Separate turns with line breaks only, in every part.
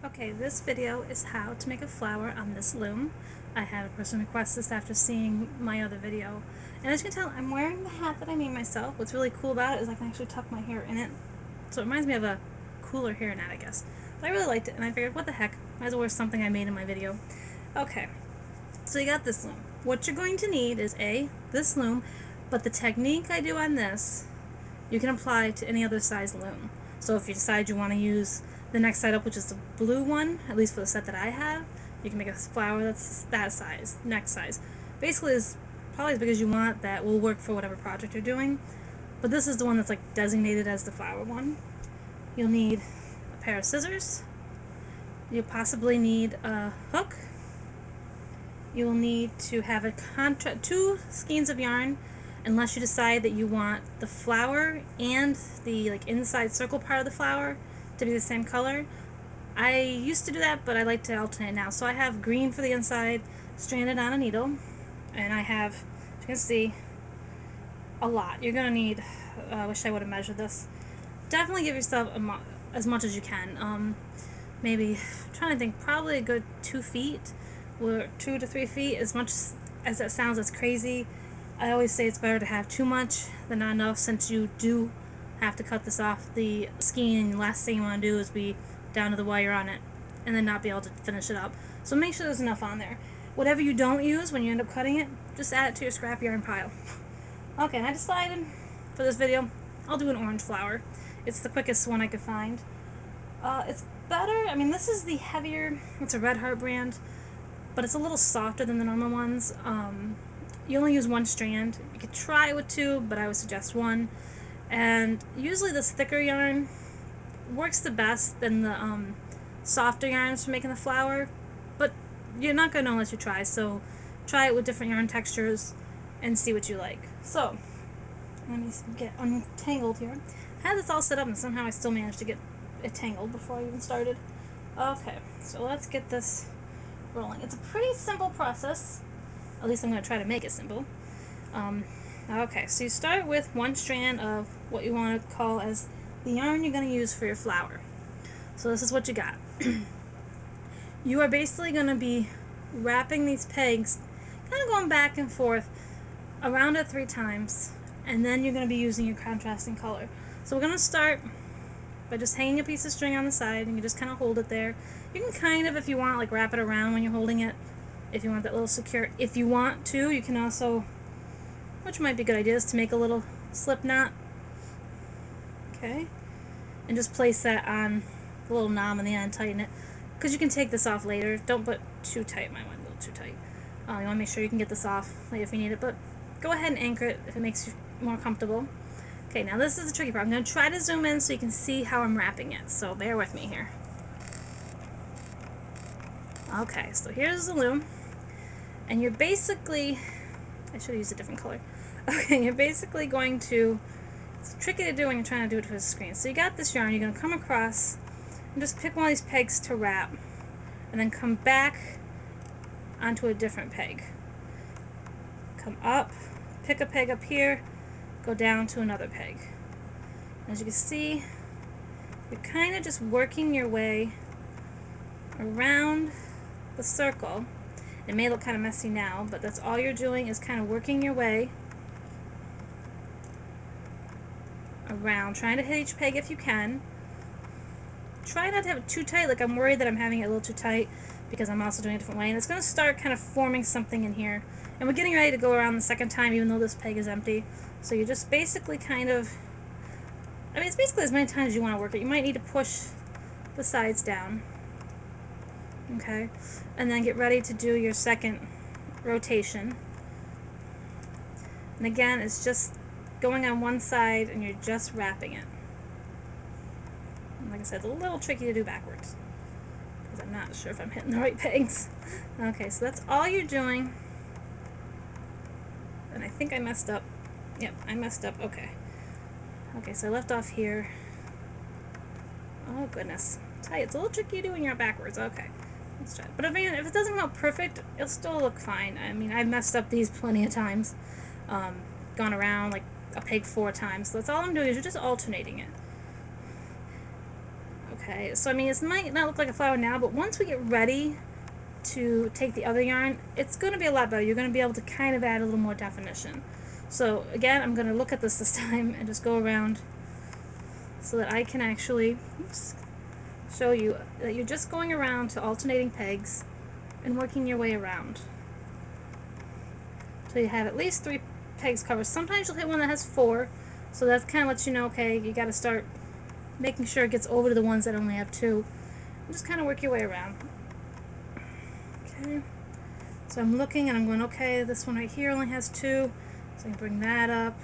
Okay, this video is how to make a flower on this loom. I had a person request this after seeing my other video. And as you can tell, I'm wearing the hat that I made myself. What's really cool about it is I can actually tuck my hair in it. So it reminds me of a cooler hairnet, I guess. But I really liked it, and I figured, what the heck, might as well wear something I made in my video. Okay, so you got this loom. What you're going to need is this loom, but the technique I do on this, you can apply to any other size loom. So if you decide you want to use the next side up, which is the blue one, at least for the set that I have, you can make a flower that's that size, next size. Basically, is probably as big as you want, that will work for whatever project you're doing. But this is the one that's like designated as the flower one. You'll need a pair of scissors. You'll possibly need a hook. You'll need to have two skeins of yarn, unless you decide that you want the flower and the inside circle part of the flower to be the same color. I used to do that, but I like to alternate now. So I have green for the inside, stranded on a needle, and I have, as you can see, a lot. You're gonna need, I wish I would have measured this. Definitely give yourself as much as you can. Maybe, I'm trying to think, probably a good 2 feet, or 2 to 3 feet. As much as that sounds, that's crazy. I always say it's better to have too much than not enough, since you do have to cut this off the skein, and the last thing you want to do is be down to the wire on it and then not be able to finish it up. So make sure there's enough on there. Whatever you don't use when you end up cutting it, just add it to your scrap yarn pile. Okay, and I decided for this video I'll do an orange flower. It's the quickest one I could find. It's better, I mean, this is the heavier, it's a Red Heart brand, but it's a little softer than the normal ones. You only use one strand. You could try with two, but I would suggest one. And usually this thicker yarn works the best than the softer yarns for making the flower, but you're not going to know unless you try, so try it with different yarn textures and see what you like. So, let me get untangled here. I had this all set up and somehow I still managed to get it tangled before I even started. Okay, so let's get this rolling. It's a pretty simple process. At least I'm going to try to make it simple. Okay, so you start with one strand of what you want to call as the yarn you're going to use for your flower. So this is what you got. You are basically going to be wrapping these pegs, kind of going back and forth around it 3 times, and then you're going to be using your contrasting color. So we're going to start by just hanging a piece of string on the side, and you just kind of hold it there. You can kind of, if you want, like wrap it around when you're holding it, if you want that little secure. If you want to, you can also, which might be a good idea, is to make a little slip knot. Okay, and just place that on the little knob on the end, tighten it, because you can take this off later. Don't put too tight. Mine went a little too tight. You want to make sure you can get this off later if you need it, but go ahead and anchor it if it makes you more comfortable. Okay, now this is the tricky part. I'm going to try to zoom in so you can see how I'm wrapping it, so bear with me here. Okay, so here's the loom, and you're basically, I should have used a different color. Okay, you're basically going to, it's tricky to do when you're trying to do it for the screen. So you got this yarn, you're going to come across and just pick one of these pegs to wrap, and then come back onto a different peg. Come up, pick a peg up here, go down to another peg. As you can see, you're kind of just working your way around the circle. It may look kind of messy now, but that's all you're doing, is kind of working your way around, trying to hit each peg if you can. Try not to have it too tight. Like, I'm worried that I'm having it a little too tight because I'm also doing it a different way, and it's going to start kind of forming something in here. And we're getting ready to go around the second time, even though this peg is empty. So you just basically kind of, I mean, it's basically as many times as you want to work it. You might need to push the sides down. Okay, and then get ready to do your second rotation. And again, it's just going on one side and you're just wrapping it. And like I said, it's a little tricky to do backwards because I'm not sure if I'm hitting the right pegs. Okay, so that's all you're doing. And I think I messed up. Yep, I messed up. Okay. Okay, so I left off here. Oh goodness. I tell you, it's a little tricky to do when you're backwards. Okay. Let's try it. But I mean, if it doesn't come out perfect, it'll still look fine. I mean, I've messed up these plenty of times. Gone around like a peg 4 times. So that's all I'm doing, is you're just alternating it. Okay, so I mean, it might not look like a flower now, but once we get ready to take the other yarn, it's going to be a lot better. You're going to be able to kind of add a little more definition. So again, I'm going to look at this time and just go around so that I can actually show you that you're just going around to alternating pegs and working your way around. So you have at least 3 pegs covered. Sometimes you'll hit one that has 4, so that kind of lets you know, okay, you got to start making sure it gets over to the ones that only have 2. And just kind of work your way around. Okay, so I'm looking and I'm going, okay, this one right here only has 2, so I can bring that up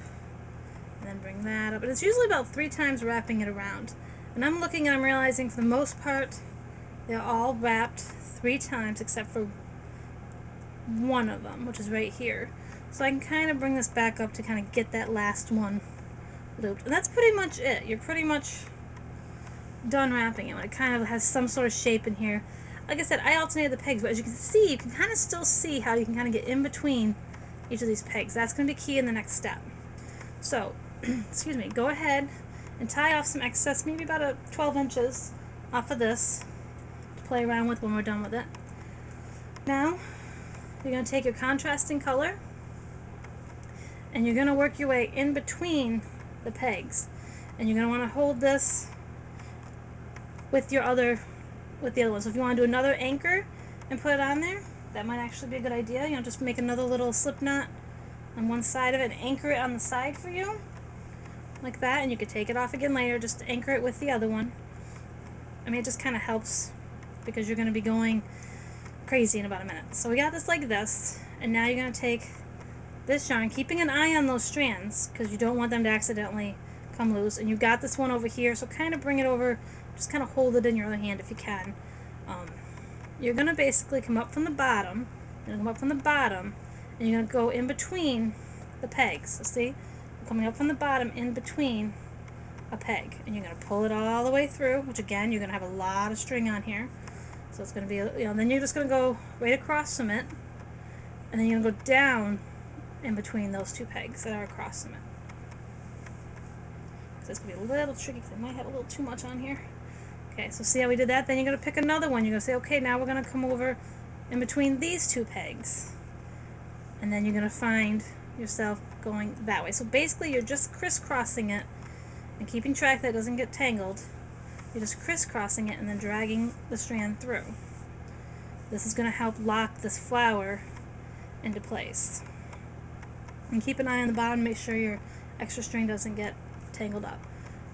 and then bring that up. But it's usually about 3 times wrapping it around. And I'm looking and I'm realizing for the most part they're all wrapped 3 times except for one of them, which is right here. So I can kind of bring this back up to kind of get that last one looped. And that's pretty much it. You're pretty much done wrapping it when it kind of has some sort of shape in here. Like I said, I alternated the pegs, but as you can see, you can kind of still see how you can kind of get in between each of these pegs. That's going to be key in the next step. So, excuse me, go ahead and tie off some excess, maybe about 12 inches off of this to play around with when we're done with it. Now, you're going to take your contrasting color and you're going to work your way in between the pegs. And you're going to want to hold this with the other one. So if you want to do another anchor and put it on there, that might actually be a good idea. You know, just make another little slip knot on one side of it and anchor it on the side for you, like that, and you could take it off again later, just anchor it with the other one. I mean, it just kind of helps because you're going to be going crazy in about a minute. So we got this like this, and now you're going to take this yarn, keeping an eye on those strands because you don't want them to accidentally come loose. And you've got this one over here, so kind of bring it over, just kind of hold it in your other hand if you can. You're going to basically come up from the bottom, and you're going to go in between the pegs. So see, you're coming up from the bottom in between a peg, and you're going to pull it all the way through, which again, you're going to have a lot of string on here. So it's going to be, you know, then you're just going to go right across from it, and then you're going to go down in between those 2 pegs that are across from it. So it's going to be a little tricky because I might have a little too much on here. Okay, so see how we did that? Then you're going to pick another one. You're going to say, okay, now we're going to come over in between these 2 pegs. And then you're going to find yourself going that way. So basically you're just crisscrossing it and keeping track that it doesn't get tangled. You're just crisscrossing it and then dragging the strand through. This is going to help lock this flower into place. And keep an eye on the bottom, make sure your extra string doesn't get tangled up.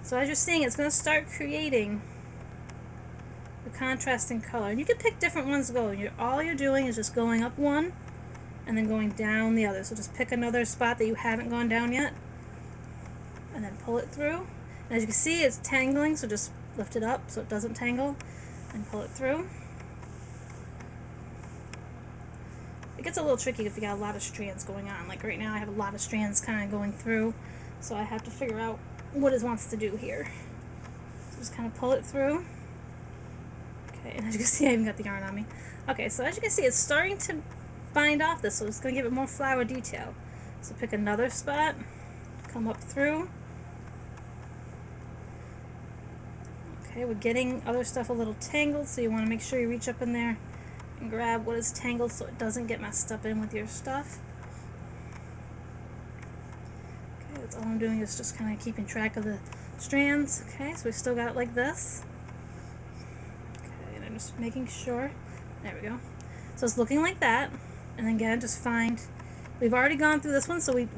So as you're seeing, it's going to start creating the contrasting color. And you can pick different ones to go. All you're doing is just going up one and then going down the other. So just pick another spot that you haven't gone down yet and then pull it through. And as you can see, it's tangling, so just lift it up so it doesn't tangle and pull it through. It gets a little tricky if you got a lot of strands going on. Like right now I have a lot of strands kind of going through, so I have to figure out what it wants to do here. So just kind of pull it through. Okay, and as you can see, I even got the yarn on me. Okay, so as you can see, it's starting to bind off this, so it's going to give it more flower detail. So pick another spot, come up through. Okay, we're getting other stuff a little tangled, so you want to make sure you reach up in there and grab what is tangled so it doesn't get messed up in with your stuff. Okay, that's all I'm doing is just kind of keeping track of the strands. Okay, so we still got it like this. Okay, and I'm just making sure. There we go. So it's looking like that. And then again, just find, we've already gone through this one, so you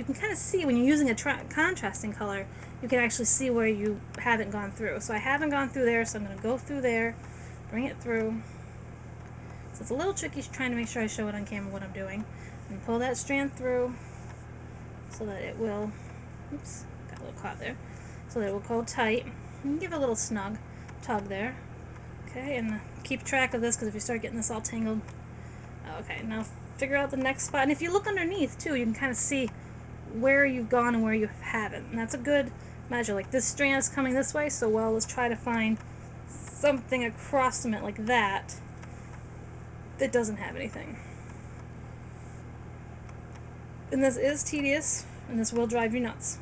can kind of see when you're using a contrasting color, you can actually see where you haven't gone through. So I haven't gone through there, so I'm going to go through there, bring it through. So it's a little tricky trying to make sure I show it on camera what I'm doing. And pull that strand through so that it will, oops, got a little caught there, so that it will go tight. And give it a little snug tug there. Okay, and keep track of this because if you start getting this all tangled. Okay, now figure out the next spot. And if you look underneath too, you can kind of see where you've gone and where you haven't. And that's a good measure. Like this strand is coming this way, so well, let's try to find something across from it like that that doesn't have anything. And this is tedious, and this will drive you nuts.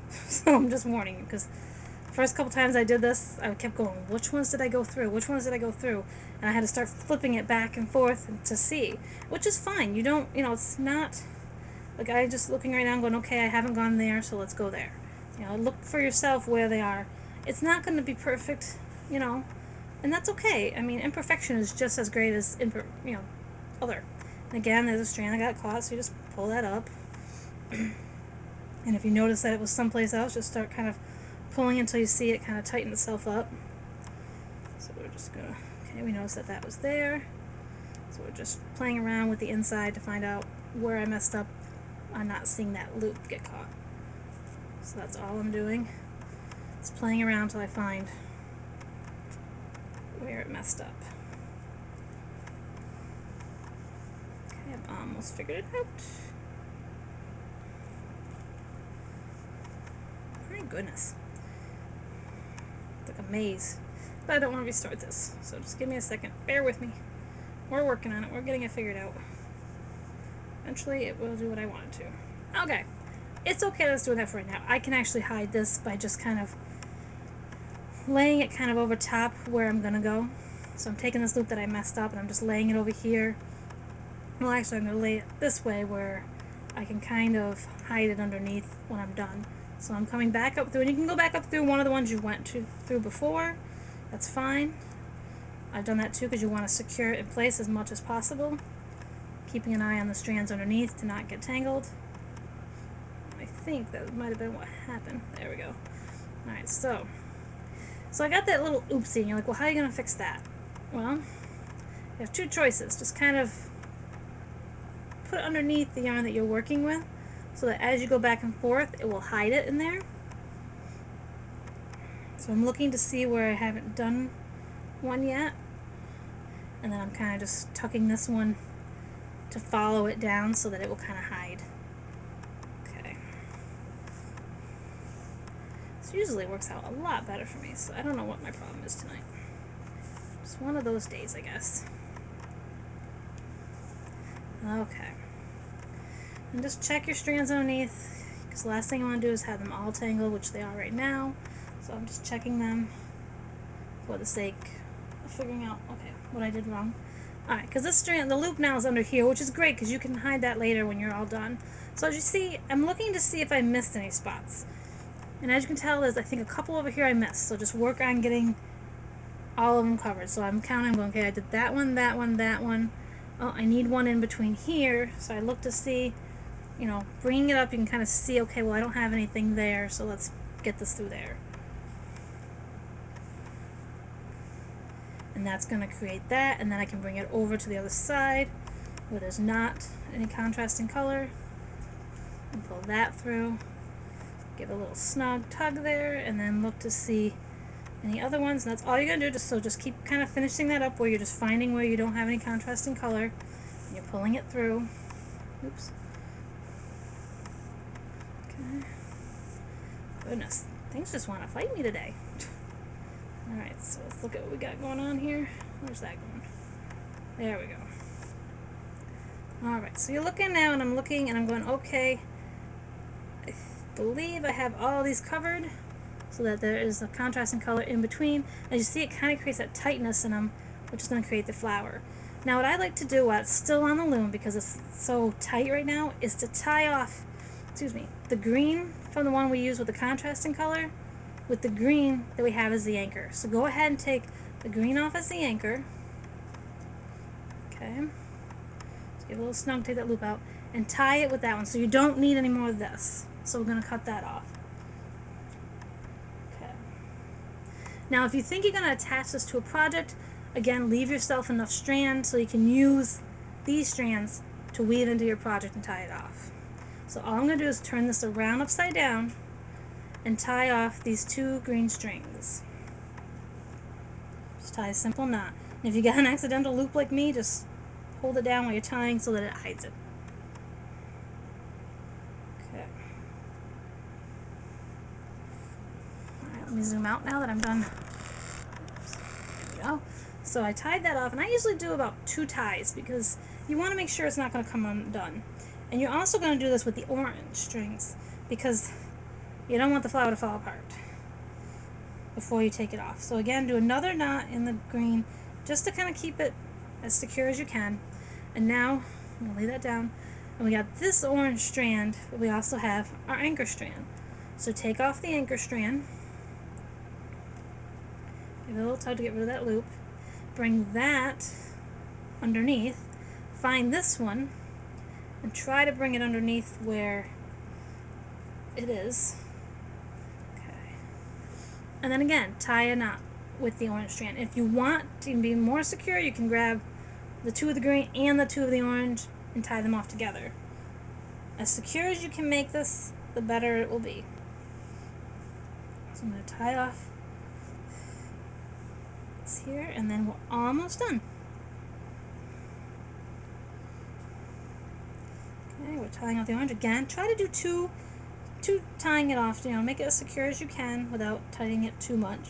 So I'm just warning you, because first couple times I did this, I kept going, which ones did I go through? Which ones did I go through? And I had to start flipping it back and forth to see, which is fine. You don't, you know, it's not, like I just looking right now and going, okay, I haven't gone there, so let's go there. You know, look for yourself where they are. It's not going to be perfect, you know, and that's okay. I mean, imperfection is just as great as, you know, other. And again, there's a strand that got caught, so you just pull that up. And if you notice that it was someplace else, just start kind of pulling until you see it kind of tighten itself up. So we're just gonna, okay, we noticed that that was there. So we're just playing around with the inside to find out where I messed up on not seeing that loop get caught. So that's all I'm doing. It's playing around until I find where it messed up. Okay, I've almost figured it out. My goodness. It's like a maze. But I don't want to restart this, so just give me a second. Bear with me. We're working on it. We're getting it figured out. Eventually it will do what I want it to. Okay. It's okay to just do that for right now. I can actually hide this by just kind of laying it kind of over top where I'm going to go. So I'm taking this loop that I messed up and I'm just laying it over here. Well, actually I'm going to lay it this way where I can kind of hide it underneath when I'm done. So I'm coming back up through, and you can go back up through one of the ones you went through before. That's fine. I've done that too because you want to secure it in place as much as possible. Keeping an eye on the strands underneath to not get tangled. I think that might have been what happened. There we go. Alright, so I got that little oopsie, and you're like, well, how are you going to fix that? Well, you have two choices. Just kind of put it underneath the yarn that you're working with so that as you go back and forth, it will hide it in there. So I'm looking to see where I haven't done one yet. And then I'm kind of just tucking this one to follow it down so that it will kind of hide. Okay. This usually works out a lot better for me, so I don't know what my problem is tonight. Just one of those days, I guess. Okay. And just check your strands underneath, because the last thing you want to do is have them all tangled, which they are right now. So I'm just checking them for the sake of figuring out, okay, what I did wrong. Alright, because this strand, the loop now is under here, which is great because you can hide that later when you're all done. So as you see, I'm looking to see if I missed any spots. And as you can tell, there's I think a couple over here I missed. So just work on getting all of them covered. So I'm counting, I'm going, okay, I did that one, that one, that one. Oh, I need one in between here. So I look to see, you know, bringing it up, you can kind of see, okay, well, I don't have anything there, so let's get this through there. And that's going to create that, and then I can bring it over to the other side where there's not any contrasting color and pull that through. Give a little snug tug there, and then look to see any other ones, and that's all you're going to do. Just keep kind of finishing that up where you're just finding where you don't have any contrasting color, and you're pulling it through. Oops. Okay. Goodness, things just want to fight me today. Alright, so let's look at what we got going on here. Where's that going? There we go. Alright, so you're looking now, and I'm looking, and I'm going, okay, I believe I have all these covered so that there is a contrasting color in between. As you see, it kind of creates that tightness in them, which is going to create the flower. Now, what I like to do while it's still on the loom, because it's so tight right now, is to tie off, the green from the one we use with the contrasting color with the green that we have as the anchor. So go ahead and take the green off as the anchor. Okay. Just give a little snug, take that loop out, and tie it with that one. So you don't need any more of this. So we're going to cut that off. Okay. Now if you think you're going to attach this to a project, again, leave yourself enough strand so you can use these strands to weave into your project and tie it off. So all I'm going to do is turn this around upside down and tie off these two green strings. Just tie a simple knot. And if you got an accidental loop like me, just hold it down while you're tying so that it hides it. Okay. Alright, let me zoom out now that I'm done. Oops. There we go. So I tied that off, and I usually do about 2 ties because you want to make sure it's not going to come undone. And you're also going to do this with the orange strings because you don't want the flower to fall apart. before you take it off. So again, do another knot in the green just to kind of keep it as secure as you can. And now I'm going to lay that down. And we got this orange strand, but we also have our anchor strand. So take off the anchor strand. Give it a little tug to get rid of that loop. Bring that underneath. Find this one and try to bring it underneath where it is. Okay. And then again, tie a knot with the orange strand. If you want to be more secure, you can grab the two of the green and the two of the orange and tie them off together. As secure as you can make this, the better it will be. So I'm going to tie off this here, and then we're almost done. Okay, we're tying off the orange again. Try to do two tying it off, make it as secure as you can without tightening it too much.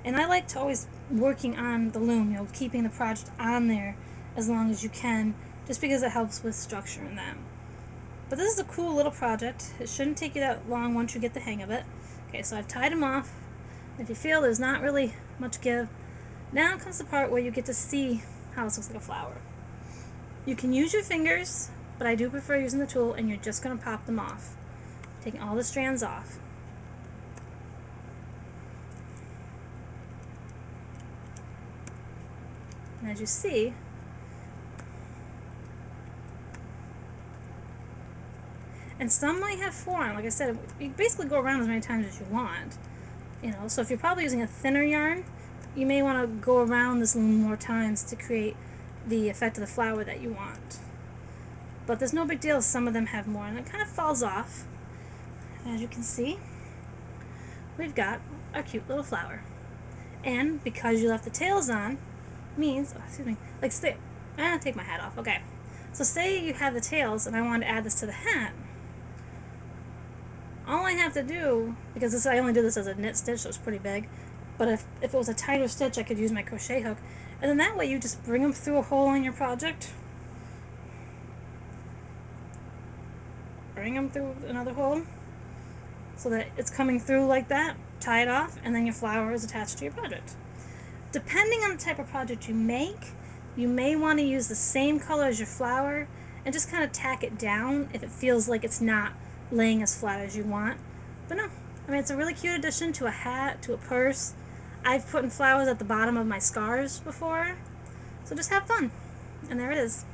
And I like to always working on the loom, keeping the project on there as long as you can, just because it helps with structure in that. But this is a cool little project. It shouldn't take you that long once you get the hang of it. Okay, so I've tied them off. If you feel there's not really much give, now comes the part where you get to see how this looks like a flower. You can use your fingers, but I do prefer using the tool, and you're just going to pop them off. Taking all the strands off. And as you see, and some might have 4 on. Like I said, you basically go around as many times as you want. So if you're probably using a thinner yarn, you may want to go around this loom more times to create the effect of the flower that you want. But there's no big deal if some of them have more, and it kind of falls off. As you can see, we've got our cute little flower. And because you left the tails on, means, like say, take my hat off, okay. So say you have the tails and I want to add this to the hat. All I have to do, because I only did this as a knit stitch, so it's pretty big, but if it was a tighter stitch, I could use my crochet hook. And then that way you just bring them through a hole in your project. Bring them through another hole so that it's coming through like that, tie it off, and then your flower is attached to your project. Depending on the type of project you make, you may want to use the same color as your flower and just kind of tack it down if it feels like it's not laying as flat as you want. But no, it's a really cute addition to a hat, to a purse. I've put in flowers at the bottom of my scarves before, so just have fun. And there it is.